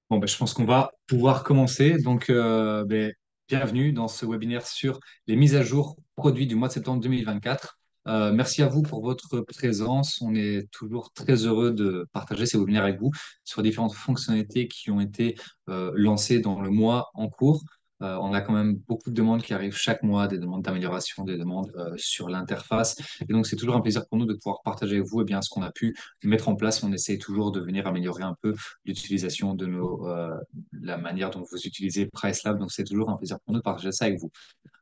Bon, ben, je pense qu'on va pouvoir commencer. Bienvenue dans ce webinaire sur les mises à jour produits du mois de septembre 2024. Merci à vous pour votre présence. On est toujours très heureux de partager ces webinaires avec vous sur différentes fonctionnalités qui ont été lancées dans le mois en cours. On a quand même beaucoup de demandes qui arrivent chaque mois, des demandes d'amélioration, des demandes sur l'interface. Et donc, c'est toujours un plaisir pour nous de pouvoir partager avec vous ce qu'on a pu mettre en place. On essaie toujours de venir améliorer un peu l'utilisation de la manière dont vous utilisez PriceLab. Donc, c'est toujours un plaisir pour nous de partager ça avec vous.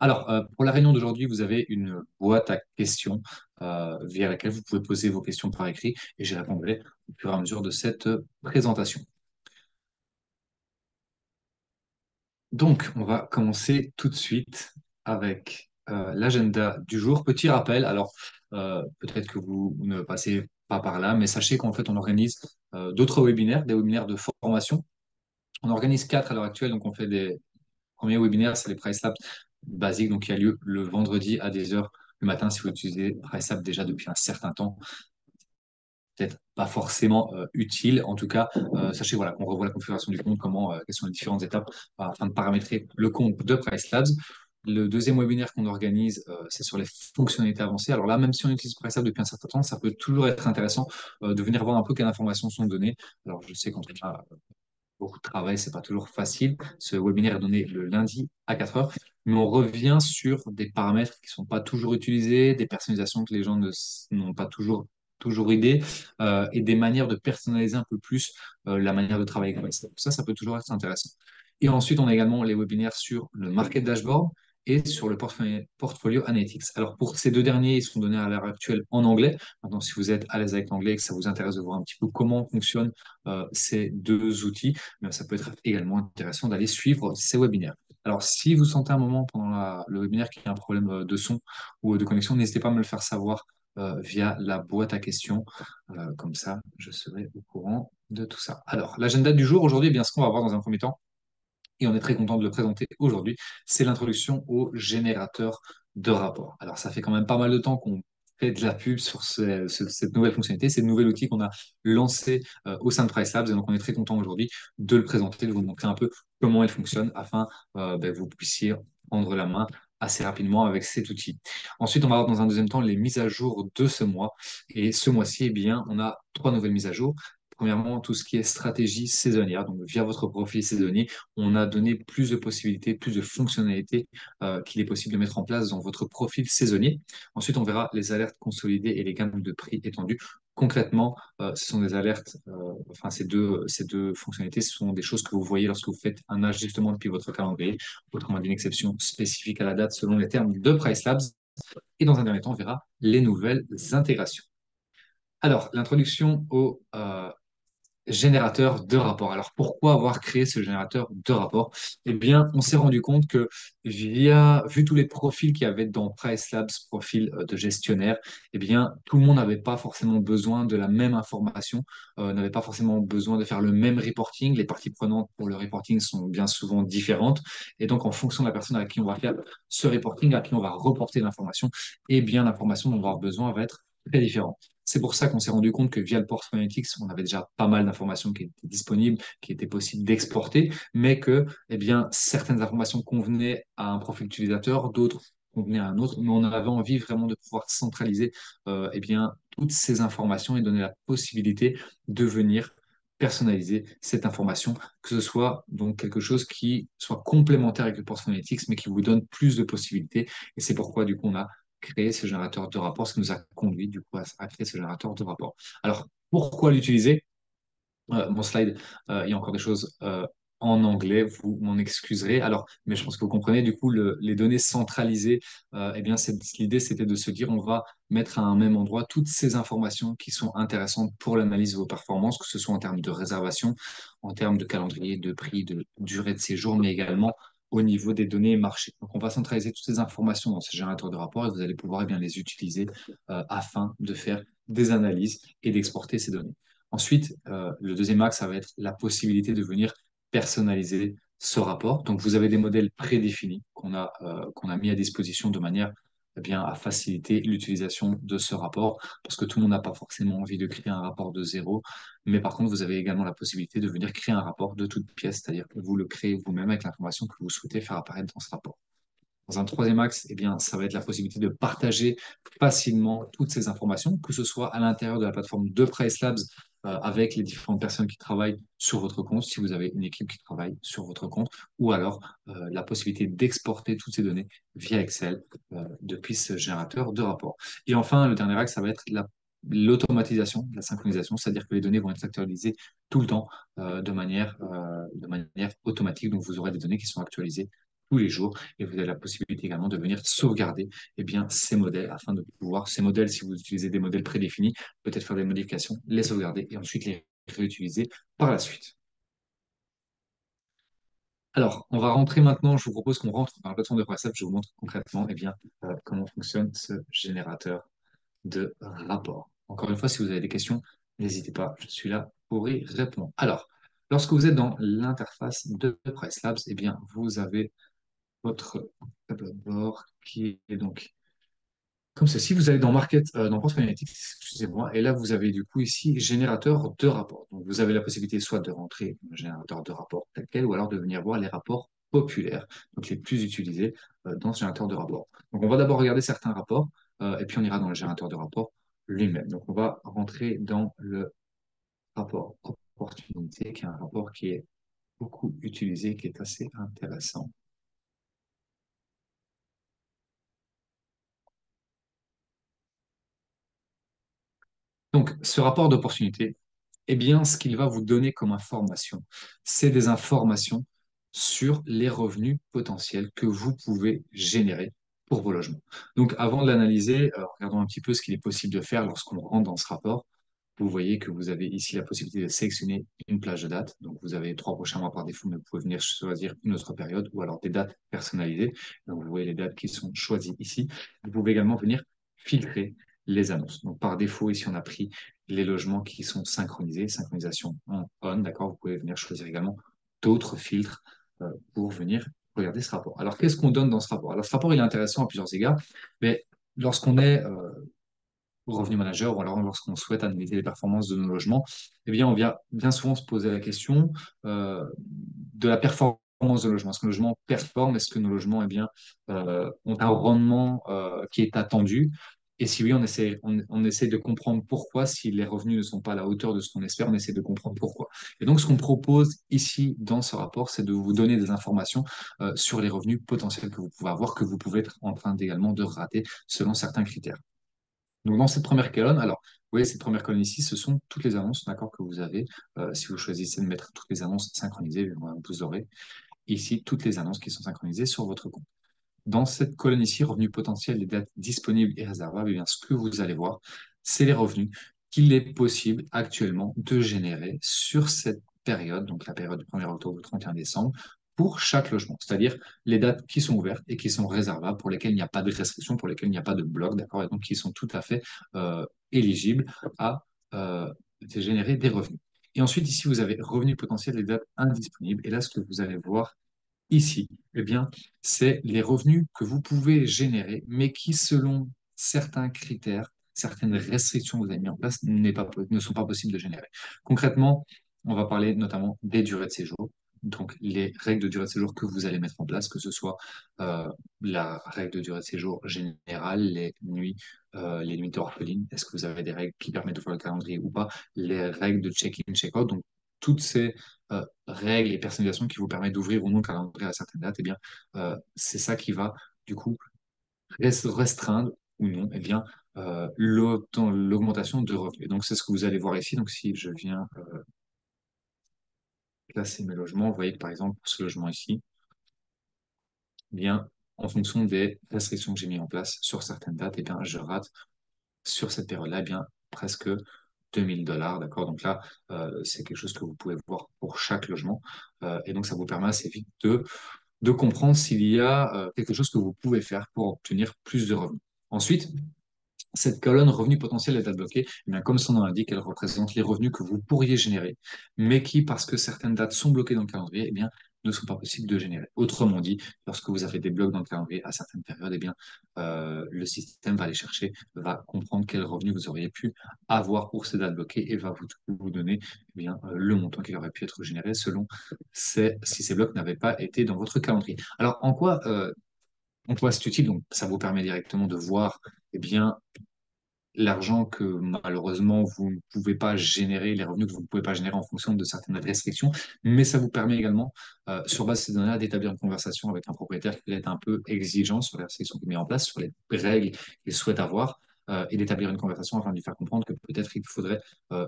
Alors, pour la réunion d'aujourd'hui, vous avez une boîte à questions via laquelle vous pouvez poser vos questions par écrit et j'y répondrai au fur et à mesure de cette présentation. Donc, on va commencer tout de suite avec l'agenda du jour. Petit rappel, alors peut-être que vous ne passez pas par là, mais sachez qu'en fait, on organise d'autres webinaires, des webinaires de formation. On organise quatre à l'heure actuelle, donc on fait des premiers webinaires, c'est les Price Labs basiques, donc il y a lieu le vendredi à des heures le matin si vous utilisez Price Labs déjà depuis un certain temps. Peut-être pas forcément utile. En tout cas, sachez voilà, qu'on revoit la configuration du compte, quelles sont les différentes étapes afin de paramétrer le compte de Price Labs. Le deuxième webinaire qu'on organise, c'est sur les fonctionnalités avancées. Alors là, même si on utilise Price Labs depuis un certain temps, ça peut toujours être intéressant de venir voir un peu quelles informations sont données. Alors je sais qu'en tout cas, beaucoup de travail, c'est pas toujours facile. Ce webinaire est donné le lundi à 4 heures, mais on revient sur des paramètres qui sont pas toujours utilisés, des personnalisations que les gens n'ont pas toujours idée, et des manières de personnaliser un peu plus la manière de travailler avec Webster. Ça peut toujours être intéressant. Et ensuite, on a également les webinaires sur le market dashboard et sur le portfolio analytics. Alors pour ces deux derniers, ils sont donnés à l'heure actuelle en anglais. Maintenant, si vous êtes à l'aise avec l'anglais et que ça vous intéresse de voir un petit peu comment fonctionnent ces deux outils, mais ça peut être également intéressant d'aller suivre ces webinaires. Alors, si vous sentez un moment pendant le webinaire qu'il y a un problème de son ou de connexion, n'hésitez pas à me le faire savoir via la boîte à questions. Comme ça, je serai au courant de tout ça. Alors, l'agenda du jour aujourd'hui, eh bien, ce qu'on va voir dans un premier temps, et on est très content de le présenter aujourd'hui, c'est l'introduction au générateur de rapports. Alors, ça fait quand même pas mal de temps qu'on fait de la pub sur cette nouvelle fonctionnalité, c'est le nouvel outil qu'on a lancé au sein de Price Labs, et donc on est très content aujourd'hui de le présenter, de vous montrer un peu comment elle fonctionne afin que vous puissiez prendre la main assez rapidement avec cet outil. Ensuite, on va voir dans un deuxième temps les mises à jour de ce mois. Et ce mois-ci, eh bien, on a trois nouvelles mises à jour. Premièrement, tout ce qui est stratégie saisonnière. Donc, via votre profil saisonnier, on a donné plus de possibilités, plus de fonctionnalités qu'il est possible de mettre en place dans votre profil saisonnier. Ensuite, on verra les alertes consolidées et les gammes de prix étendues. Concrètement, ce sont des alertes, enfin ces deux fonctionnalités, ce sont des choses que vous voyez lorsque vous faites un ajustement depuis votre calendrier, autrement dit une exception spécifique à la date selon les termes de Price Labs. Et dans un dernier temps, on verra les nouvelles intégrations. Alors, l'introduction au générateur de rapports. Alors pourquoi avoir créé ce générateur de rapports? Eh bien, on s'est rendu compte que vu tous les profils qu'il y avait dans Price Labs, profil de gestionnaire, eh bien, tout le monde n'avait pas forcément besoin de la même information, n'avait pas forcément besoin de faire le même reporting. Les parties prenantes pour le reporting sont bien souvent différentes. Et donc, en fonction de la personne à qui on va faire ce reporting, à qui on va reporter l'information, eh bien, l'information dont on va avoir besoin va être très différente. C'est pour ça qu'on s'est rendu compte que via le Portfolio Analytics, on avait déjà pas mal d'informations qui étaient disponibles, qui étaient possibles d'exporter, mais que eh bien, certaines informations convenaient à un profil utilisateur, d'autres convenaient à un autre, mais on avait envie vraiment de pouvoir centraliser eh bien, toutes ces informations et donner la possibilité de venir personnaliser cette information, que ce soit donc quelque chose qui soit complémentaire avec le Portfolio Analytics, mais qui vous donne plus de possibilités. Et c'est pourquoi, du coup, on a créer ce générateur de rapport, ce qui nous a conduit du coup à créer ce générateur de rapport. Alors, pourquoi l'utiliser? Mon slide, il y a encore des choses en anglais, vous m'en excuserez. Alors, mais je pense que vous comprenez, du coup, les données centralisées, eh bien, l'idée, c'était de se dire, on va mettre à un même endroit toutes ces informations qui sont intéressantes pour l'analyse de vos performances, que ce soit en termes de réservation, en termes de calendrier, de prix, de durée de séjour, mais également au niveau des données marché. Donc, on va centraliser toutes ces informations dans ce générateur de rapport et vous allez pouvoir eh bien, les utiliser afin de faire des analyses et d'exporter ces données. Ensuite, le deuxième axe, ça va être la possibilité de venir personnaliser ce rapport. Donc, vous avez des modèles prédéfinis qu'on a mis à disposition de manière eh bien, à faciliter l'utilisation de ce rapport, parce que tout le monde n'a pas forcément envie de créer un rapport de zéro, mais par contre, vous avez également la possibilité de venir créer un rapport de toute pièce, c'est-à-dire que vous le créez vous-même avec l'information que vous souhaitez faire apparaître dans ce rapport. Dans un troisième axe, eh bien, ça va être la possibilité de partager facilement toutes ces informations, que ce soit à l'intérieur de la plateforme de PriceLabs avec les différentes personnes qui travaillent sur votre compte, si vous avez une équipe qui travaille sur votre compte, ou alors la possibilité d'exporter toutes ces données via Excel depuis ce générateur de rapport. Et enfin, le dernier axe, ça va être l'automatisation, la synchronisation, c'est-à-dire que les données vont être actualisées tout le temps de manière automatique. Donc, vous aurez des données qui sont actualisées tous les jours et vous avez la possibilité également de venir sauvegarder eh bien, ces modèles afin de pouvoir, ces modèles, si vous utilisez des modèles prédéfinis, peut-être faire des modifications, les sauvegarder et ensuite les réutiliser par la suite. Alors, on va rentrer maintenant, je vous propose qu'on rentre dans la plateforme de WhatsApp, je vous montre concrètement eh bien, comment fonctionne ce générateur de rapport. Encore une fois, si vous avez des questions, n'hésitez pas, je suis là pour y répondre. Alors, lorsque vous êtes dans l'interface de PriceLabs, eh bien, vous avez votre tableau de bord qui est donc comme ceci. Vous allez dans Market, dans Portfolio Analytics, excusez-moi, et là vous avez du coup ici générateur de rapports. Donc vous avez la possibilité soit de rentrer le générateur de rapports tel quel, ou alors de venir voir les rapports populaires, donc les plus utilisés dans ce générateur de rapports. Donc on va d'abord regarder certains rapports, et puis on ira dans le générateur de rapports lui-même. Donc on va rentrer dans le rapport opportunité, qui est un rapport qui est beaucoup utilisé, qui est assez intéressant. Donc, ce rapport d'opportunité, eh bien, ce qu'il va vous donner comme information, c'est des informations sur les revenus potentiels que vous pouvez générer pour vos logements. Donc, avant de l'analyser, regardons un petit peu ce qu'il est possible de faire lorsqu'on rentre dans ce rapport. Vous voyez que vous avez ici la possibilité de sélectionner une plage de date. Donc, vous avez 3 prochains mois par défaut, mais vous pouvez venir choisir une autre période ou alors des dates personnalisées. Donc, vous voyez les dates qui sont choisies ici. Vous pouvez également venir filtrer les annonces. Donc, par défaut, ici, on a pris les logements qui sont synchronisés, synchronisation en on, d'accord? Vous pouvez venir choisir également d'autres filtres pour venir regarder ce rapport. Alors, qu'est-ce qu'on donne dans ce rapport? Alors, ce rapport, il est intéressant à plusieurs égards, mais lorsqu'on est revenu manager ou alors lorsqu'on souhaite analyser les performances de nos logements, eh bien, on vient bien souvent se poser la question de la performance de logement. Est-ce que le logement performe? Est-ce que nos logements eh bien, ont un rendement qui est attendu? Et si oui, on essaie de comprendre pourquoi, si les revenus ne sont pas à la hauteur de ce qu'on espère, on essaie de comprendre pourquoi. Et donc, ce qu'on propose ici dans ce rapport, c'est de vous donner des informations sur les revenus potentiels que vous pouvez avoir, que vous pouvez être en train également de rater selon certains critères. Donc, dans cette première colonne, alors, vous voyez, cette première colonne ici, ce sont toutes les annonces, d'accord, que vous avez. Si vous choisissez de mettre toutes les annonces synchronisées, vous aurez ici toutes les annonces qui sont synchronisées sur votre compte. Dans cette colonne ici, revenus potentiels, les dates disponibles et réservables, eh bien, ce que vous allez voir, c'est les revenus qu'il est possible actuellement de générer sur cette période, donc la période du 1er octobre au 31 décembre, pour chaque logement, c'est-à-dire les dates qui sont ouvertes et qui sont réservables, pour lesquelles il n'y a pas de restriction, pour lesquelles il n'y a pas de bloc, d'accord, et donc qui sont tout à fait éligibles à générer des revenus. Et ensuite, ici, vous avez revenus potentiels, les dates indisponibles. Et là, ce que vous allez voir ici, eh bien, c'est les revenus que vous pouvez générer, mais qui, selon certains critères, certaines restrictions que vous avez mis en place, ne sont pas possibles de générer. Concrètement, on va parler notamment des durées de séjour. Donc, les règles de durée de séjour que vous allez mettre en place, que ce soit euh, la règle de durée de séjour générale, les nuits d'orpheline, est-ce que vous avez des règles qui permettent de faire le calendrier ou pas, les règles de check-in, check-out, donc toutes ces règles et personnalisations qui vous permettent d'ouvrir ou non le calendrier à certaines dates, eh bien, c'est ça qui va, du coup, restreindre ou non, eh bien, l'augmentation de revenus. Et donc, c'est ce que vous allez voir ici. Donc, si je viens classer mes logements, vous voyez que, par exemple, pour ce logement ici, eh bien, en fonction des restrictions que j'ai mis en place sur certaines dates, eh bien, je rate sur cette période-là, eh bien, presque 2 000 $, d'accord? Donc là, c'est quelque chose que vous pouvez voir pour chaque logement. Et donc, ça vous permet assez vite de comprendre s'il y a quelque chose que vous pouvez faire pour obtenir plus de revenus. Ensuite, cette colonne revenu potentiel est bloquée, eh bien, comme son nom l'indique, elle représente les revenus que vous pourriez générer, mais qui, parce que certaines dates sont bloquées dans le calendrier, eh bien, ne sont pas possibles de générer. Autrement dit, lorsque vous avez des blocs dans le calendrier à certaines périodes, eh bien, le système va aller chercher, va comprendre quel revenu vous auriez pu avoir pour ces dates bloquées et va vous donner eh bien, le montant qui aurait pu être généré selon si ces blocs n'avaient pas été dans votre calendrier. Alors, en quoi c'est utile? Donc, ça vous permet directement de voir eh bien, l'argent que malheureusement vous ne pouvez pas générer, les revenus que vous ne pouvez pas générer en fonction de certaines restrictions, mais ça vous permet également, sur base de ces données, d'établir une conversation avec un propriétaire qui est un peu exigeant sur les restrictions qu'il met en place, sur les règles qu'il souhaite avoir, et d'établir une conversation afin de lui faire comprendre que peut-être il faudrait,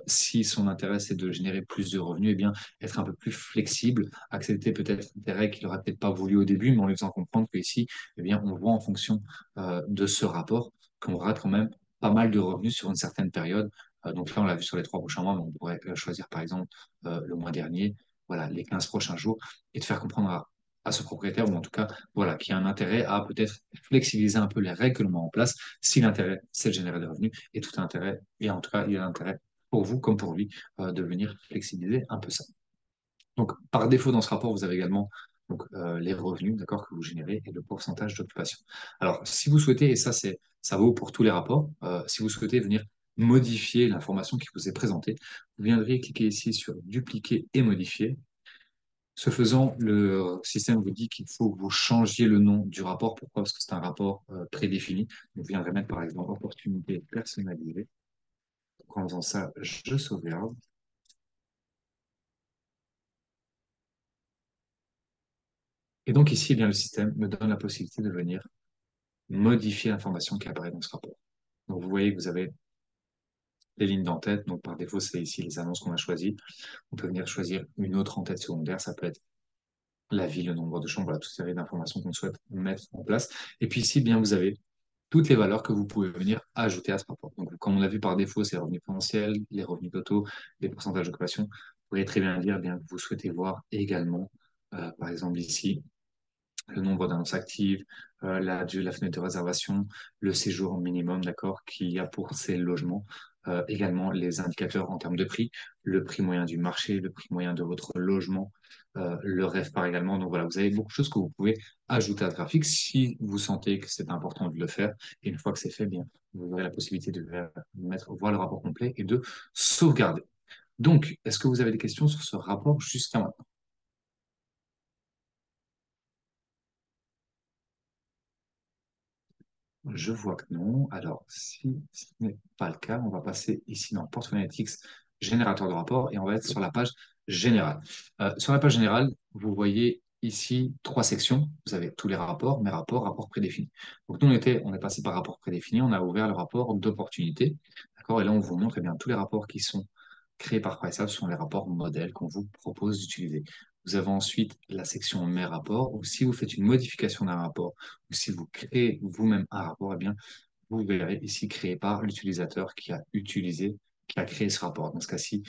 si son intérêt c'est de générer plus de revenus, eh bien être un peu plus flexible, accepter peut-être des règles qu'il n'aurait peut-être pas voulu au début, mais en lui faisant comprendre qu'ici, eh bien, on voit en fonction de ce rapport qu'on rate quand même pas mal de revenus sur une certaine période. Donc là, on l'a vu sur les 3 prochains mois, mais on pourrait choisir par exemple le mois dernier, voilà, les 15 prochains jours, et de faire comprendre à ce propriétaire, ou en tout cas, voilà, qui a un intérêt à peut-être flexibiliser un peu les règles que l'on met en place, si l'intérêt, c'est de générer des revenus, et tout intérêt, et en tout cas, il y a l'intérêt pour vous comme pour lui de venir flexibiliser un peu ça. Donc, par défaut, dans ce rapport, vous avez également donc, les revenus d'accord, que vous générez et le pourcentage d'occupation. Alors, si vous souhaitez, et ça vaut pour tous les rapports, si vous souhaitez venir modifier l'information qui vous est présentée, vous viendrez cliquer ici sur dupliquer et modifier. Ce faisant, le système vous dit qu'il faut que vous changiez le nom du rapport. Pourquoi? Parce que c'est un rapport prédéfini. Donc, vous viendrez mettre par exemple opportunité personnalisée. Donc, en faisant ça, je sauvegarde. Et donc ici, eh bien, le système me donne la possibilité de venir modifier l'information qui apparaît dans ce rapport. Donc, vous voyez que vous avez les lignes d'en-tête. Donc, par défaut, c'est ici les annonces qu'on a choisies. On peut venir choisir une autre en-tête secondaire. Ça peut être la ville, le nombre de chambres, voilà, toute série d'informations qu'on souhaite mettre en place. Et puis ici, bien, vous avez toutes les valeurs que vous pouvez venir ajouter à ce rapport. Donc, comme on a vu par défaut, c'est les revenus potentiels, les revenus totaux, les pourcentages d'occupation. Vous pourriez très bien dire eh bien, que vous souhaitez voir également, par exemple ici, le nombre d'annonces actives, la fenêtre de réservation, le séjour minimum, d'accord, qu'il y a pour ces logements. Également les indicateurs en termes de prix, le prix moyen du marché, le prix moyen de votre logement, le REF par également. Donc voilà, vous avez beaucoup de choses que vous pouvez ajouter à ce graphique si vous sentez que c'est important de le faire. Et une fois que c'est fait, bien, vous aurez la possibilité de voir le rapport complet et de sauvegarder. Donc, est-ce que vous avez des questions sur ce rapport jusqu'à maintenant? Je vois que non. Alors, si ce n'est pas le cas, on va passer ici dans Portfolio Analytics, générateur de rapport, et on va être sur la page générale. Sur la page générale, vous voyez ici 3 sections. Vous avez tous les rapports, mes rapports, rapports prédéfinis. Donc, nous, on est passé par rapport prédéfini, on a ouvert le rapport d'opportunité. D'accord? Et là, on vous montre eh bien, tous les rapports qui sont créés par Priceapp sont les rapports modèles qu'on vous propose d'utiliser. Vous avez ensuite la section Mes rapports, où si vous faites une modification d'un rapport, ou si vous créez vous-même un rapport, eh bien, vous verrez ici créé par l'utilisateur qui a créé ce rapport. Dans ce cas-ci,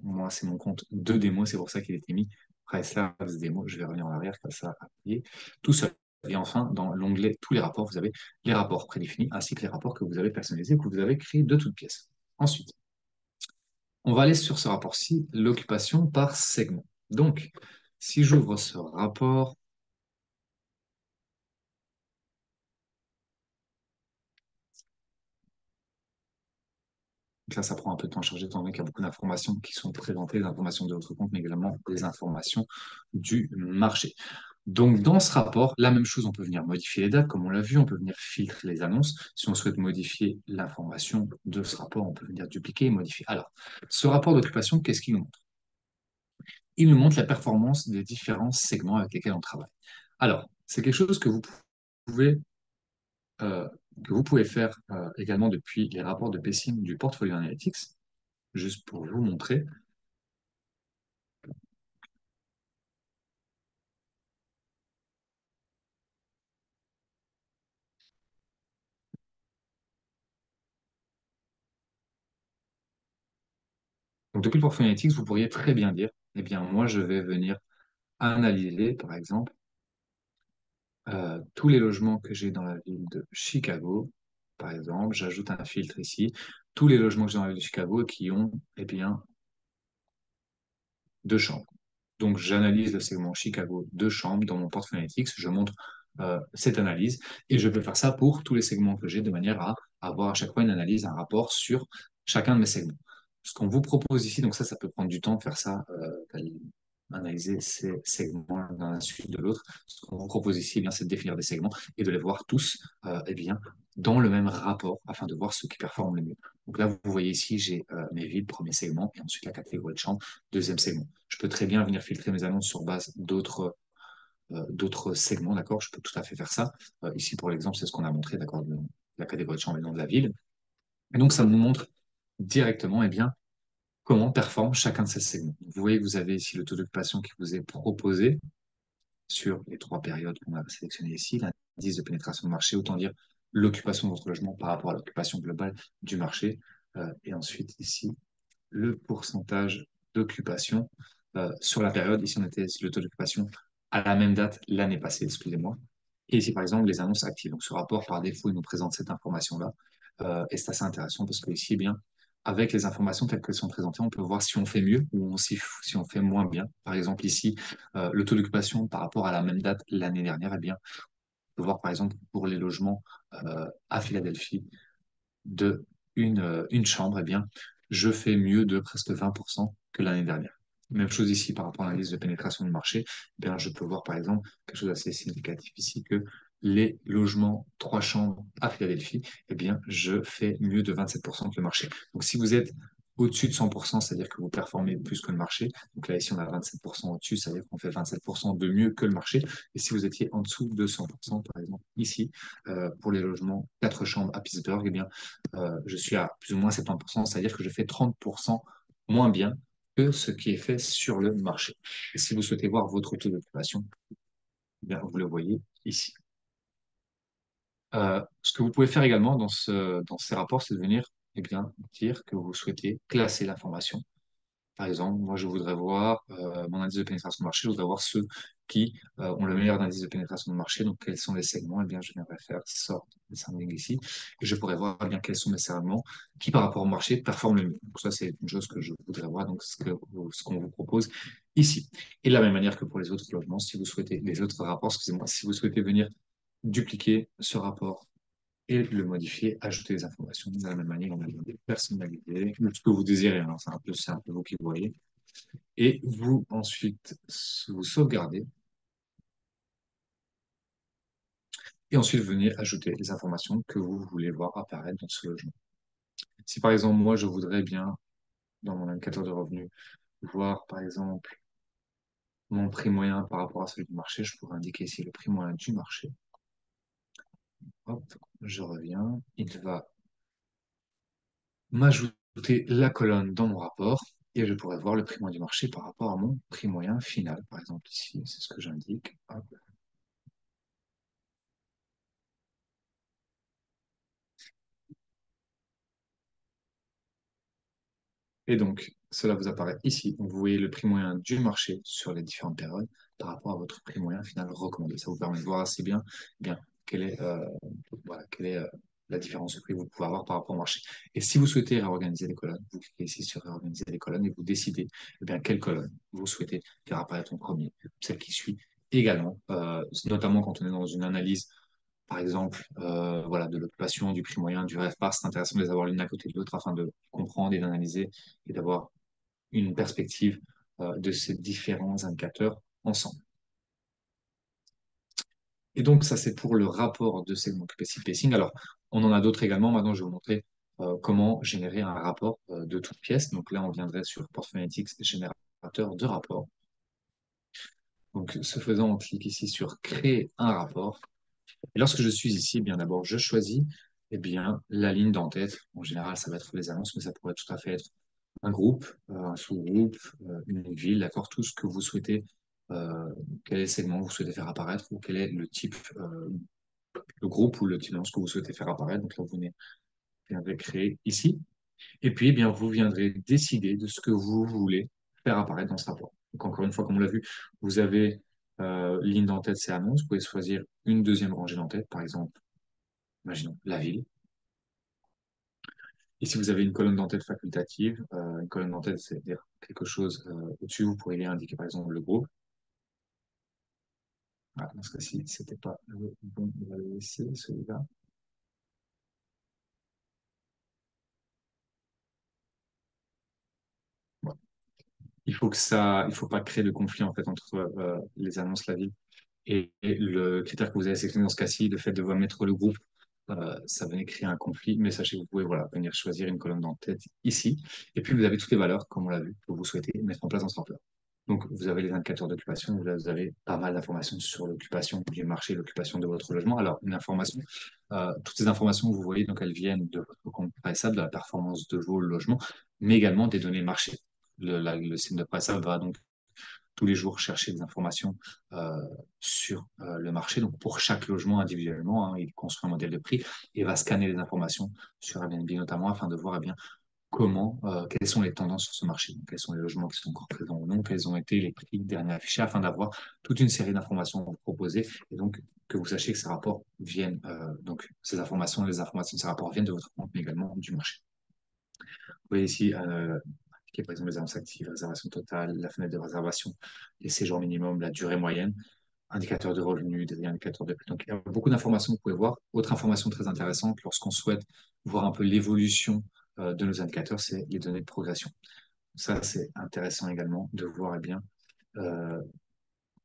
moi, c'est mon compte de démo, c'est pour ça qu'il était mis Priceless démo. Je vais revenir en arrière, comme ça, appuyer tout seul. Et enfin, dans l'onglet Tous les rapports, vous avez les rapports prédéfinis ainsi que les rapports que vous avez personnalisés, que vous avez créés de toutes pièces. Ensuite, on va aller sur ce rapport-ci, l'occupation par segment. Donc, si j'ouvre ce rapport, donc là, ça prend un peu de temps à charger, étant donné qu'il y a beaucoup d'informations qui sont présentées, des informations de votre compte, mais également des informations du marché. Donc, dans ce rapport, la même chose, on peut venir modifier les dates, comme on l'a vu, on peut venir filtrer les annonces. Si on souhaite modifier l'information de ce rapport, on peut venir dupliquer et modifier. Alors, ce rapport d'occupation, qu'est-ce qu'il nous montre? Il nous montre la performance des différents segments avec lesquels on travaille. Alors, c'est quelque chose pouvez euh, que vous pouvez faire également depuis les rapports de PSIM du Portfolio Analytics, juste pour vous montrer. Donc, depuis le Portfolio Analytics, vous pourriez très bien dire, eh bien, moi, je vais venir analyser, par exemple, tous les logements que j'ai dans la ville de Chicago. par exemple, j'ajoute un filtre ici, tous les logements que j'ai dans la ville de Chicago qui ont, eh bien, deux chambres. Donc, j'analyse le segment Chicago deux chambres dans mon portfolio analytics, je montre cette analyse et je peux faire ça pour tous les segments que j'ai de manière à avoir à chaque fois une analyse, un rapport sur chacun de mes segments. Ce qu'on vous propose ici, donc ça peut prendre du temps de faire ça, analyser ces segments l'un à la suite de l'autre. Ce qu'on vous propose ici, eh bien, c'est de définir des segments et de les voir tous eh bien, dans le même rapport afin de voir ceux qui performent le mieux. Donc là, vous voyez ici, j'ai mes villes, premier segment, et ensuite la catégorie de chambre, deuxième segment. Je peux très bien venir filtrer mes annonces sur base d'autres segments, d'accord? Je peux tout à fait faire ça. Ici, pour l'exemple, c'est ce qu'on a montré, d'accord? La catégorie de chambre et le nom de la ville. Et donc, ça vous montre directement, eh bien, comment performe chacun de ces segments. Vous voyez que vous avez ici le taux d'occupation qui vous est proposé sur les trois périodes qu'on a sélectionnées ici, l'indice de pénétration de marché, autant dire l'occupation de votre logement par rapport à l'occupation globale du marché. Et ensuite, ici, le pourcentage d'occupation sur la période. Ici, on était sur le taux d'occupation à la même date l'année passée, excusez-moi. Et ici, par exemple, les annonces actives. Donc, ce rapport, par défaut, il nous présente cette information-là. Et c'est assez intéressant parce que ici, eh bien, avec les informations telles qu'elles sont présentées, on peut voir si on fait mieux ou si on fait moins bien. Par exemple, ici, le taux d'occupation par rapport à la même date l'année dernière, eh bien, on peut voir, par exemple, pour les logements à Philadelphie, de une chambre, eh bien, je fais mieux de presque 20% que l'année dernière. Même chose ici par rapport à la liste de pénétration du marché, eh bien, je peux voir par exemple quelque chose d'assez significatif ici que les logements 3 chambres à Philadelphie, eh bien, je fais mieux de 27% que le marché. Donc si vous êtes au-dessus de 100%, c'est-à-dire que vous performez plus que le marché. Donc là, ici, on a 27% au-dessus, c'est-à-dire qu'on fait 27% de mieux que le marché. Et si vous étiez en dessous de 100%, par exemple, ici, pour les logements 4 chambres à Pittsburgh, eh bien, je suis à plus ou moins 70%, c'est-à-dire que je fais 30% moins bien que ce qui est fait sur le marché. Et si vous souhaitez voir votre taux d'occupation, eh bien, vous le voyez ici. Ce que vous pouvez faire également dans ces rapports, c'est de venir eh bien, dire que vous souhaitez classer l'information. Par exemple, moi, je voudrais voir mon indice de pénétration de marché, je voudrais voir ceux qui ont le meilleur indice de pénétration de marché. Donc, quels sont les segments? Eh bien, je viendrai faire sort descending ici. Et je pourrais voir eh bien quels sont mes segments qui, par rapport au marché, performent le mieux. Donc, ça, c'est une chose que je voudrais voir, donc ce qu'on vous propose ici. Et de la même manière que pour les autres logements, si vous souhaitez, les autres rapports, excusez-moi, si vous souhaitez venir dupliquer ce rapport et le modifier, ajouter des informations de la même manière, on a des personnalités, ce que vous désirez, hein, c'est un peu vous qui voyez. Et vous, ensuite, vous sauvegardez et ensuite venez ajouter les informations que vous voulez voir apparaître dans ce logement. Si par exemple, moi, je voudrais bien, dans mon indicateur de revenus, voir par exemple mon prix moyen par rapport à celui du marché, je pourrais indiquer ici le prix moyen du marché. Hop, je reviens. Il va m'ajouter la colonne dans mon rapport et je pourrais voir le prix moyen du marché par rapport à mon prix moyen final. Par exemple, ici, c'est ce que j'indique. Hop. Et donc, cela vous apparaît ici. Donc, vous voyez le prix moyen du marché sur les différentes périodes par rapport à votre prix moyen final recommandé. Ça vous permet de voir assez bien, quelle est, voilà, quelle est la différence de prix que vous pouvez avoir par rapport au marché. Et si vous souhaitez réorganiser les colonnes, vous cliquez ici sur réorganiser les colonnes et vous décidez quelle colonne vous souhaitez faire apparaître en premier, celle qui suit également, notamment quand on est dans une analyse par exemple, voilà, de l'occupation, du prix moyen, du REVPAR, c'est intéressant de les avoir l'une à côté de l'autre afin de comprendre et d'analyser et d'avoir une perspective de ces différents indicateurs ensemble. Et donc, ça, c'est pour le rapport de segment capacity pacing. Alors, on en a d'autres également. Maintenant, je vais vous montrer comment générer un rapport de toute pièce. Donc là, on viendrait sur Portfolio Analytics, générateur de rapport. Donc, ce faisant, on clique ici sur Créer un rapport. Et lorsque je suis ici, eh bien d'abord, je choisis la ligne d'en-tête. En général, ça va être les annonces, mais ça pourrait tout à fait être un groupe, un sous-groupe, une ville, d'accord, tout ce que vous souhaitez, euh, quel est le segment que vous souhaitez faire apparaître ou quel est le type, le groupe ou le type d'annonce que vous souhaitez faire apparaître. Donc là, vous viendrez créer ici. Et puis, eh bien, vous viendrez décider de ce que vous voulez faire apparaître dans ce rapport. Donc encore une fois, comme on l'a vu, vous avez ligne d'en-tête, c'est annonce. Vous pouvez choisir une deuxième rangée d'en-tête, par exemple imaginons la ville. Ici, vous avez une colonne d'entête facultative. Une colonne d'entête, c'est-à-dire quelque chose au-dessus, vous pourriez indiquer par exemple le groupe. Voilà, dans ce cas-ci, c'était pas le bon, on va le laisser, celui-là. Voilà. Il faut pas créer de conflit en fait entre les annonces, la ville et le critère que vous avez sélectionné dans ce cas-ci, le fait de mettre le groupe, ça venait créer un conflit. Mais sachez que vous pouvez voilà, venir choisir une colonne d'entête ici. Et puis vous avez toutes les valeurs, comme on l'a vu, que vous souhaitez mettre en place dans ce template. Donc, vous avez les indicateurs d'occupation, vous avez pas mal d'informations sur l'occupation du marché, l'occupation de votre logement. Alors, une information, toutes ces informations, vous voyez, donc elles viennent de votre compte PriceUp, de la performance de vos logements, mais également des données marché. Le site de PriceUp va donc tous les jours chercher des informations euh, sur le marché. Donc, pour chaque logement individuellement, hein, il construit un modèle de prix et va scanner les informations sur Airbnb notamment afin de voir eh bien, quelles sont les tendances sur ce marché, donc, quels sont les logements qui sont encore présents ou non, quels ont été les prix derniers affichés, afin d'avoir toute une série d'informations à vous proposer, et donc que vous sachiez que ces rapports viennent, donc ces informations, les informations de ces rapports viennent de votre compte, mais également du marché. Vous voyez ici, indiquer, par exemple les annonces actives, réservation totale, la fenêtre de réservation, les séjours minimum, la durée moyenne, indicateur de revenus, des indicateurs de prix. Donc, il y a beaucoup d'informations que vous pouvez voir. Autre information très intéressante, lorsqu'on souhaite voir un peu l'évolution de nos indicateurs, c'est les données de progression. Ça, c'est intéressant également de voir eh bien, euh,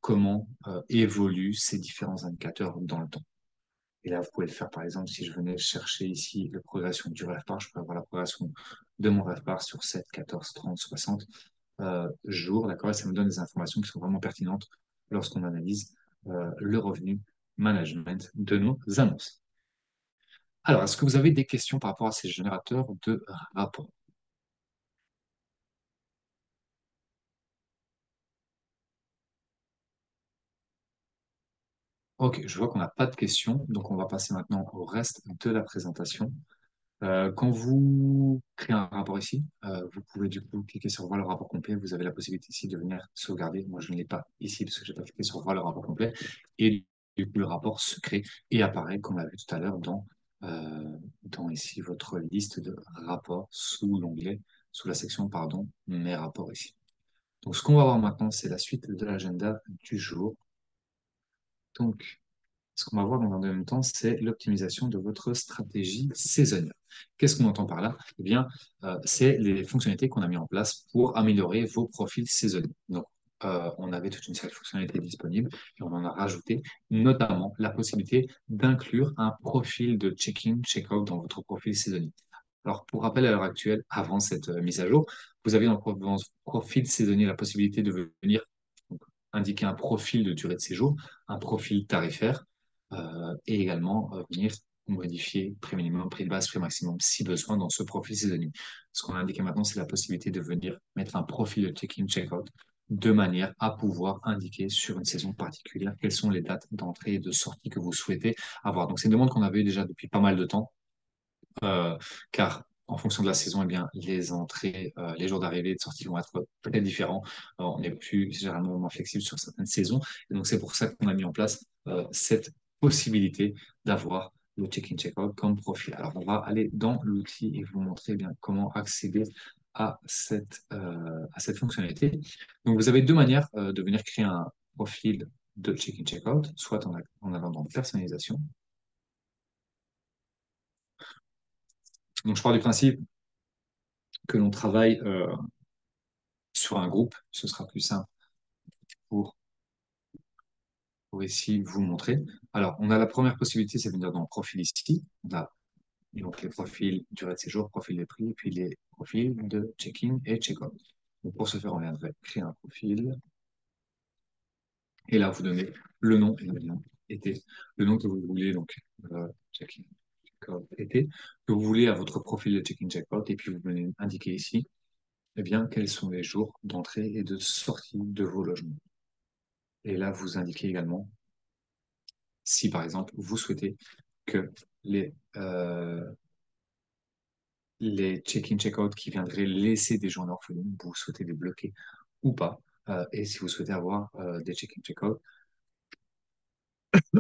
comment évoluent ces différents indicateurs dans le temps. Et là, vous pouvez le faire, par exemple, si je venais chercher ici la progression du RevPAR, je peux avoir la progression de mon RevPAR sur 7, 14, 30, 60 jours, d'accord? Et ça me donne des informations qui sont vraiment pertinentes lorsqu'on analyse le revenu management de nos annonces. Alors, est-ce que vous avez des questions par rapport à ces générateurs de rapports? Ok, je vois qu'on n'a pas de questions, donc on va passer maintenant au reste de la présentation. Quand vous créez un rapport ici, vous pouvez du coup cliquer sur voir le rapport complet. Vous avez la possibilité ici de venir sauvegarder. Moi, je ne l'ai pas ici parce que je n'ai pas cliqué sur voir le rapport complet. Et du coup, le rapport se crée et apparaît, comme on l'a vu tout à l'heure, dans ici votre liste de rapports sous l'onglet, sous la section, pardon, mes rapports ici. Donc, ce qu'on va voir maintenant, c'est la suite de l'agenda du jour. Donc, ce qu'on va voir dans un deuxième temps, c'est l'optimisation de votre stratégie saisonnière. Qu'est-ce qu'on entend par là? Eh bien, c'est les fonctionnalités qu'on a mis en place pour améliorer vos profils saisonniers. Donc, on avait toute une série de fonctionnalités disponibles et on en a rajouté, notamment la possibilité d'inclure un profil de check-in, check-out dans votre profil saisonnier. Alors, pour rappel, à l'heure actuelle, avant cette mise à jour, vous avez dans ce profil saisonnier la possibilité de venir donc, indiquer un profil de durée de séjour, un profil tarifaire, et également venir modifier prix minimum, prix de base, prix maximum, si besoin, dans ce profil saisonnier. Ce qu'on a indiqué maintenant, c'est la possibilité de venir mettre un profil de check-in, check-out, de manière à pouvoir indiquer sur une saison particulière quelles sont les dates d'entrée et de sortie que vous souhaitez avoir. Donc, c'est une demande qu'on avait déjà depuis pas mal de temps car en fonction de la saison, eh bien, les entrées, les jours d'arrivée et de sortie vont être très différents. On est plus généralement moins flexible sur certaines saisons. Et donc, c'est pour ça qu'on a mis en place cette possibilité d'avoir le check-in, check-out comme profil. Alors, on va aller dans l'outil et vous montrer eh bien, comment accéder à cette fonctionnalité. Donc, vous avez deux manières de venir créer un profil de check-in, check-out, soit en allant dans personnalisation. Donc, je pars du principe que l'on travaille sur un groupe, ce sera plus simple pour, pour ici vous montrer. Alors, on a la première possibilité, c'est de venir dans le profil ici. On a donc les profils durée de séjour, profil des prix, puis les profils de check-in et check-out. Donc, pour ce faire, on viendrait créer un profil. Et là, vous donnez le nom et le nom été. Le nom que vous voulez, donc check-in, check-out, été, que vous voulez à votre profil de check-in, check-out. Et puis, vous venez indiquer ici, eh bien, quels sont les jours d'entrée et de sortie de vos logements. Et là, vous indiquez également si, par exemple, vous souhaitez que les, euh, les check-in, check-out qui viendraient laisser des journées orphelines, vous souhaitez les bloquer ou pas. Et si vous souhaitez avoir des check-in, check-out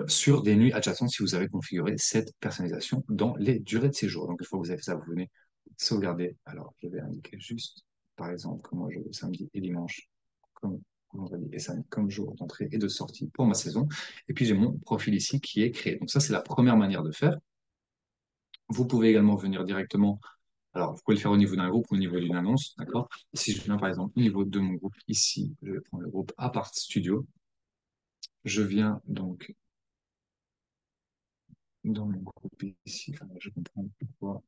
sur des nuits adjacentes, si vous avez configuré cette personnalisation dans les durées de séjour. Donc, une fois que vous avez fait ça, vous venez sauvegarder. Alors, je vais indiquer juste, par exemple, que moi, je samedi et dimanche, comme vendredi et samedi, comme jour d'entrée et de sortie pour ma saison. Et puis, j'ai mon profil ici qui est créé. Donc, ça, c'est la première manière de faire. Vous pouvez également venir directement. Alors, vous pouvez le faire au niveau d'un groupe ou au niveau d'une annonce, d'accord? Si je viens, par exemple, au niveau de mon groupe ici, je vais prendre le groupe Apart Studio. Je viens donc dans mon groupe ici. Alors, je comprends pourquoi.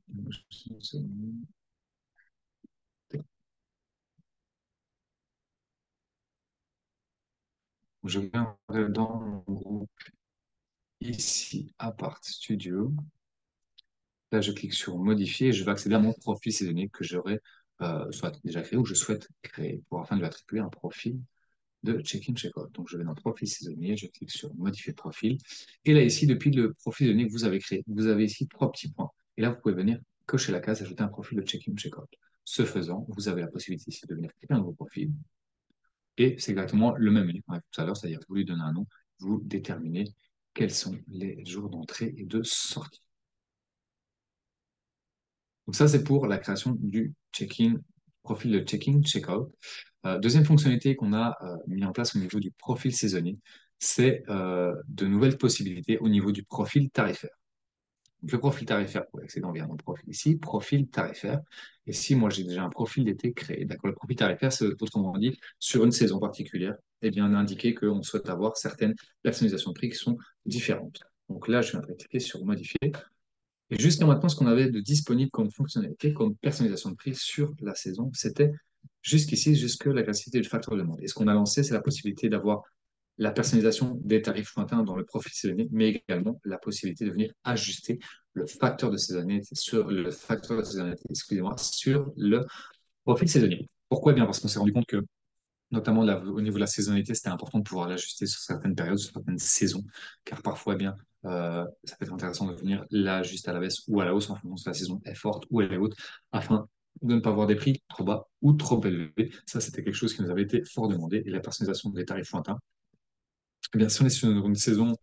Je viens dans mon groupe ici, Apart Studio. Là, je clique sur modifier et je vais accéder à mon profil saisonnier que j'aurais soit déjà créé ou je souhaite créer pour afin de lui attribuer un profil de check-in, check-out. Donc, je vais dans profil saisonnier, je clique sur modifier profil. Et là, ici, depuis le profil saisonnier que vous avez créé, vous avez ici trois petits points. Et là, vous pouvez venir cocher la case, ajouter un profil de check-in, check-out. Ce faisant, vous avez la possibilité ici de venir créer un nouveau profil. Et c'est exactement le même menu qu'on a vu tout à l'heure, c'est-à-dire que vous lui donnez un nom, vous déterminez quels sont les jours d'entrée et de sortie. Donc ça, c'est pour la création du check-in, profil de check-in, check-out. Deuxième fonctionnalité qu'on a mis en place au niveau du profil saisonnier, c'est de nouvelles possibilités au niveau du profil tarifaire. Donc, le profil tarifaire, pour accéder, on vient à mon profil ici, profil tarifaire. Et si moi j'ai déjà un profil d'été créé, d'accord, le profil tarifaire, c'est autrement dit, sur une saison particulière, eh bien, indiquer qu'on souhaite avoir certaines personnalisations de prix qui sont différentes. Donc là, je viens de cliquer sur modifier. Et jusqu'à maintenant, ce qu'on avait de disponible comme fonctionnalité, comme personnalisation de prix sur la saison, c'était jusqu'ici, jusque la classification du facteur de demande. Et ce qu'on a lancé, c'est la possibilité d'avoir la personnalisation des tarifs lointains dans le profil saisonnier, mais également la possibilité de venir ajuster le facteur de saisonnalité excusez-moi, sur le profil saisonnier. Pourquoi? Eh bien parce qu'on s'est rendu compte que notamment au niveau de la saisonnalité, c'était important de pouvoir l'ajuster sur certaines périodes, sur certaines saisons, car parfois, eh bien, ça peut être intéressant de venir l'ajuster à la baisse ou à la hausse en fonction si la saison est forte ou elle est haute, afin de ne pas avoir des prix trop bas ou trop élevés. Ça, c'était quelque chose qui nous avait été fort demandé. Et la personnalisation des tarifs lointains, eh bien, si on est sur une saison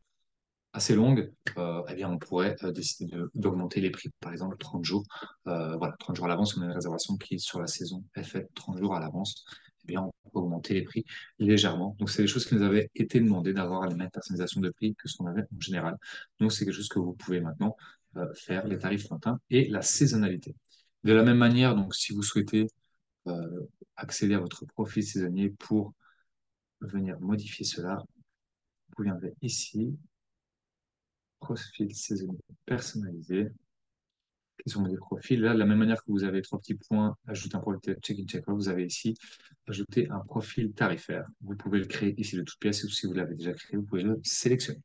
assez longue, eh bien, on pourrait décider d'augmenter les prix. Par exemple, 30 jours, voilà, 30 jours à l'avance, on a une réservation qui, sur la saison, est faite 30 jours à l'avance. Eh bien, on peut augmenter les prix légèrement. Donc, c'est des choses qui nous avaient été demandées d'avoir la même personnalisation de prix que ce qu'on avait en général. Donc, c'est quelque chose que vous pouvez maintenant faire, les tarifs lointains et la saisonnalité. De la même manière, donc, si vous souhaitez euh, accéder à votre profil saisonnier pour venir modifier cela, vous viendrez ici, profil saisonnier personnalisé. Sur des profils. Là, de la même manière que vous avez trois petits points, ajouter un profil check-in, check-out, vous avez ici ajouter un profil tarifaire. Vous pouvez le créer ici de toute pièce ou si vous l'avez déjà créé, vous pouvez le sélectionner.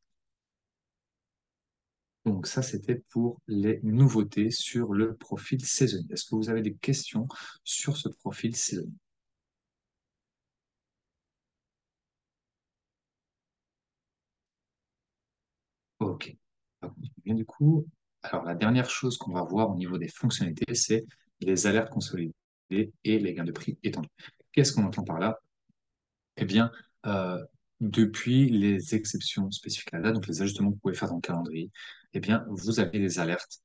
Donc ça, c'était pour les nouveautés sur le profil saisonnier. Est-ce que vous avez des questions sur ce profil saisonnier? Ok. On continue bien du coup. Alors, la dernière chose qu'on va voir au niveau des fonctionnalités, c'est les alertes consolidées et les gains de prix étendus. Qu'est-ce qu'on entend par là? Eh bien, euh, depuis les exceptions spécifiques à la date, donc les ajustements que vous pouvez faire dans le calendrier, eh bien, vous avez des alertes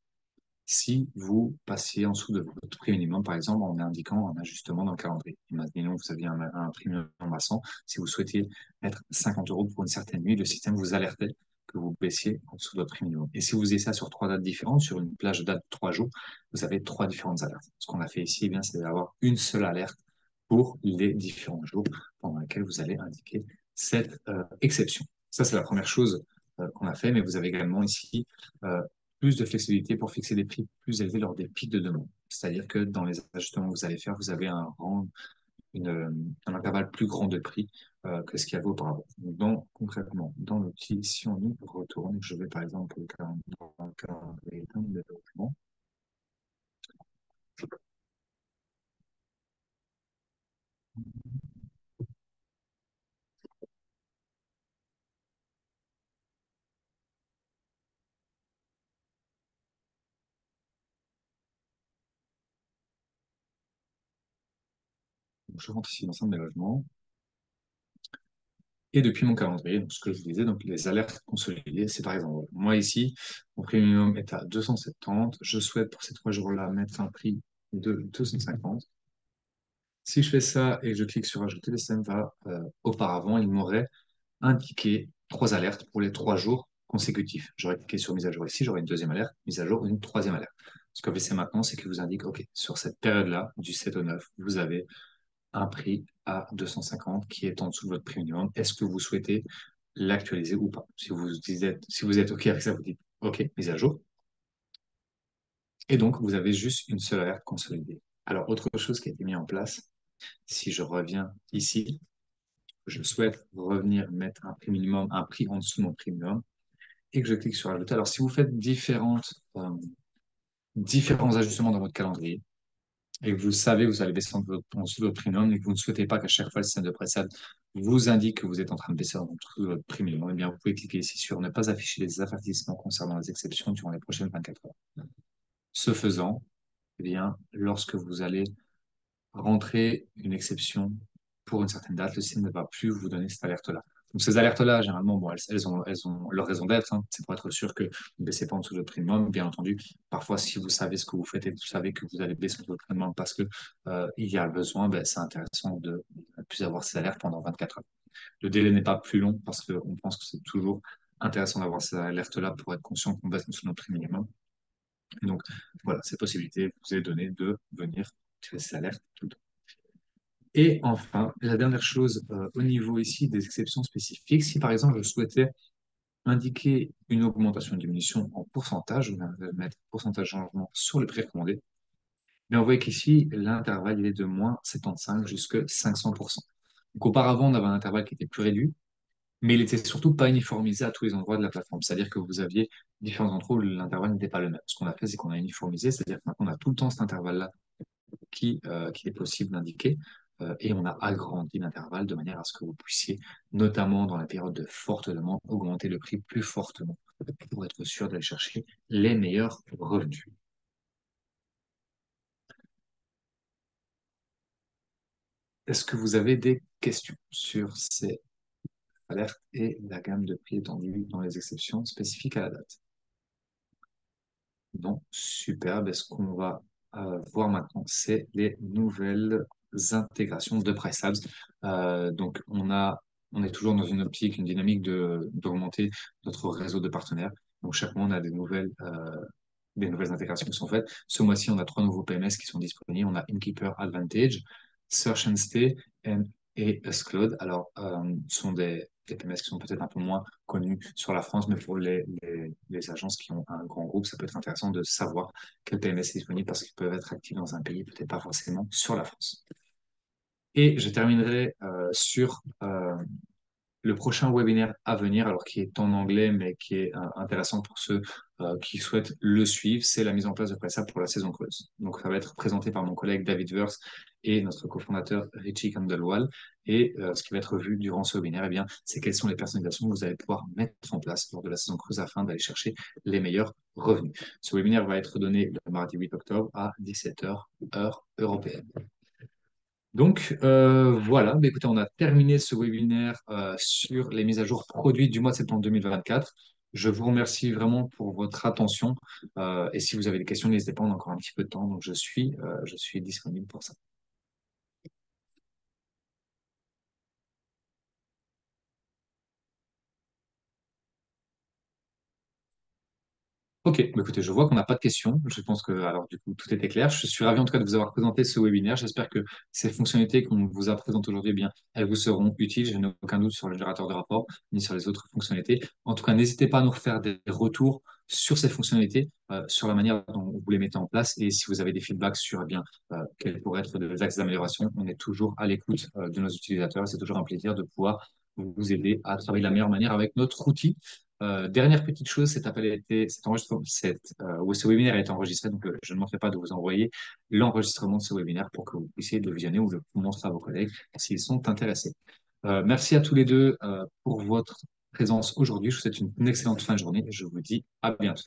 si vous passez en dessous de votre prix minimum, par exemple, en indiquant un ajustement dans le calendrier. Imaginons que vous aviez un prix minimum à 100. Si vous souhaitiez mettre 50 euros pour une certaine nuit, le système vous alertait que vous baissiez en dessous de votre prix minimum. Et si vous faisiez ça sur trois dates différentes, sur une plage de date de 3 jours, vous avez trois différentes alertes. Ce qu'on a fait ici, eh bien, c'est d'avoir une seule alerte pour les différents jours pendant lesquels vous allez indiquer cette exception. Ça, c'est la première chose qu'on a fait, mais vous avez également ici euh, plus de flexibilité pour fixer des prix plus élevés lors des pics de demande. C'est-à-dire que dans les ajustements que vous allez faire, vous avez un intervalle plus grand de prix que ce qu'il y avait auparavant. Donc, concrètement, dans l'outil, si on y retourne, je vais par exemple dans le calendrier d'un développement. Donc, je rentre ici dans un de mes logements. Et depuis mon calendrier, donc ce que je vous disais, donc les alertes consolidées, c'est par exemple, moi ici, mon prix minimum est à 270. Je souhaite pour ces 3 jours-là mettre un prix de 250. Si je fais ça et que je clique sur ajouter, le système va, auparavant, il m'aurait indiqué trois alertes pour les 3 jours consécutifs. J'aurais cliqué sur mise à jour ici, j'aurais une deuxième alerte, mise à jour, une troisième alerte. Ce que fait maintenant, c'est qu'il vous indique, OK, sur cette période-là, du 7 au 9, vous avez un prix à 250 qui est en dessous de votre prix minimum. Est-ce que vous souhaitez l'actualiser ou pas? Si vous êtes OK avec ça, vous dites OK, mise à jour. Et donc, vous avez juste une seule alerte consolidée. Alors, autre chose qui a été mis en place, si je reviens ici, je souhaite revenir mettre un prix minimum, un prix en dessous de mon prix minimum, et que je clique sur ajouter. Alors, si vous faites différents ajustements dans votre calendrier, et que vous savez que vous allez baisser en dessous de votre premium et que vous ne souhaitez pas qu'à chaque fois le système de pré-save vous indique que vous êtes en train de baisser en dessous de votre premium, eh bien, vous pouvez cliquer ici sur ne pas afficher les avertissements concernant les exceptions durant les prochaines 24 heures. Ce faisant, eh bien, lorsque vous allez rentrer une exception pour une certaine date, le système ne va plus vous donner cette alerte-là. Donc ces alertes-là, généralement, bon, elles ont leur raison d'être, hein. C'est pour être sûr que vous ne baissez pas en dessous de votre minimum. Bien entendu, parfois, si vous savez ce que vous faites et que vous savez que vous allez baisser en dessous de votre minimum parce que il y a le besoin, ben, c'est intéressant de ne plus avoir ces alertes pendant 24 heures. Le délai n'est pas plus long parce qu'on pense que c'est toujours intéressant d'avoir ces alertes-là pour être conscient qu'on baisse en dessous de notre minimum. Et donc, voilà, cette possibilité vous est donnée de venir tirer ces alertes tout le temps. Et enfin, la dernière chose, au niveau ici des exceptions spécifiques, si par exemple je souhaitais indiquer une augmentation, une diminution en pourcentage, je vais mettre pourcentage de changement sur le prix recommandé, mais on voit qu'ici, l'intervalle il est de moins 75 jusqu'à 500%. Donc auparavant, on avait un intervalle qui était plus réduit, mais il était surtout pas uniformisé à tous les endroits de la plateforme. C'est-à-dire que vous aviez différents endroits où l'intervalle n'était pas le même. Ce qu'on a fait, c'est qu'on a uniformisé, c'est-à-dire que maintenant on a tout le temps cet intervalle-là qui est possible d'indiquer. Et on a agrandi l'intervalle de manière à ce que vous puissiez, notamment dans la période de forte demande, augmenter le prix plus fortement pour être sûr d'aller chercher les meilleurs revenus. Est-ce que vous avez des questions sur ces alertes et la gamme de prix étendue dans les exceptions spécifiques à la date? Donc, superbe. Et ce qu'on va voir maintenant, c'est les nouvelles intégrations de PriceAbs. Donc, on est toujours dans une optique, une dynamique d'augmenter notre réseau de partenaires. Donc, chaque mois, on a des nouvelles intégrations qui sont faites. Ce mois-ci, on a 3 nouveaux PMS qui sont disponibles. On a Inkeeper Advantage, Search and Stay et Uscloud. Alors, ce sont des PMS qui sont peut-être un peu moins connus sur la France, mais pour les agences qui ont un grand groupe, ça peut être intéressant de savoir quel PMS est disponible parce qu'ils peuvent être actifs dans un pays, peut-être pas forcément sur la France. Et je terminerai sur le prochain webinaire à venir, alors qui est en anglais, mais qui est intéressant pour ceux qui souhaitent le suivre, c'est la mise en place de PressApp pour la saison creuse. Donc, ça va être présenté par mon collègue David Verse et notre cofondateur Richie Candelwal. Et ce qui va être vu durant ce webinaire, eh bien, c'est quelles sont les personnalisations que vous allez pouvoir mettre en place lors de la saison creuse afin d'aller chercher les meilleurs revenus. Ce webinaire va être donné le mardi 8 octobre à 17 heures, heure européenne. Donc voilà, bah, écoutez, on a terminé ce webinaire sur les mises à jour produits du mois de septembre 2024. Je vous remercie vraiment pour votre attention. Et si vous avez des questions, n'hésitez pas, on a encore un petit peu de temps, donc je suis disponible pour ça. Ok, bah écoutez, je vois qu'on n'a pas de questions. Je pense que, alors, du coup, tout était clair. Je suis ravi en tout cas de vous avoir présenté ce webinaire. J'espère que ces fonctionnalités qu'on vous a présentées aujourd'hui, eh bien, elles vous seront utiles. Je n'ai aucun doute sur le générateur de rapport ni sur les autres fonctionnalités. En tout cas, n'hésitez pas à nous refaire des retours sur ces fonctionnalités, sur la manière dont vous les mettez en place et si vous avez des feedbacks sur, eh bien, quels pourraient être des axes d'amélioration. On est toujours à l'écoute de nos utilisateurs. C'est toujours un plaisir de pouvoir vous aider à travailler de la meilleure manière avec notre outil. Dernière petite chose, cet appel a été, cet enregistrement, ce webinaire a été enregistré, donc je ne manquerai pas de vous envoyer l'enregistrement de ce webinaire pour que vous puissiez le visionner ou le montrer à vos collègues s'ils sont intéressés. Merci à tous les deux pour votre présence aujourd'hui. Je vous souhaite une excellente fin de journée et je vous dis à bientôt.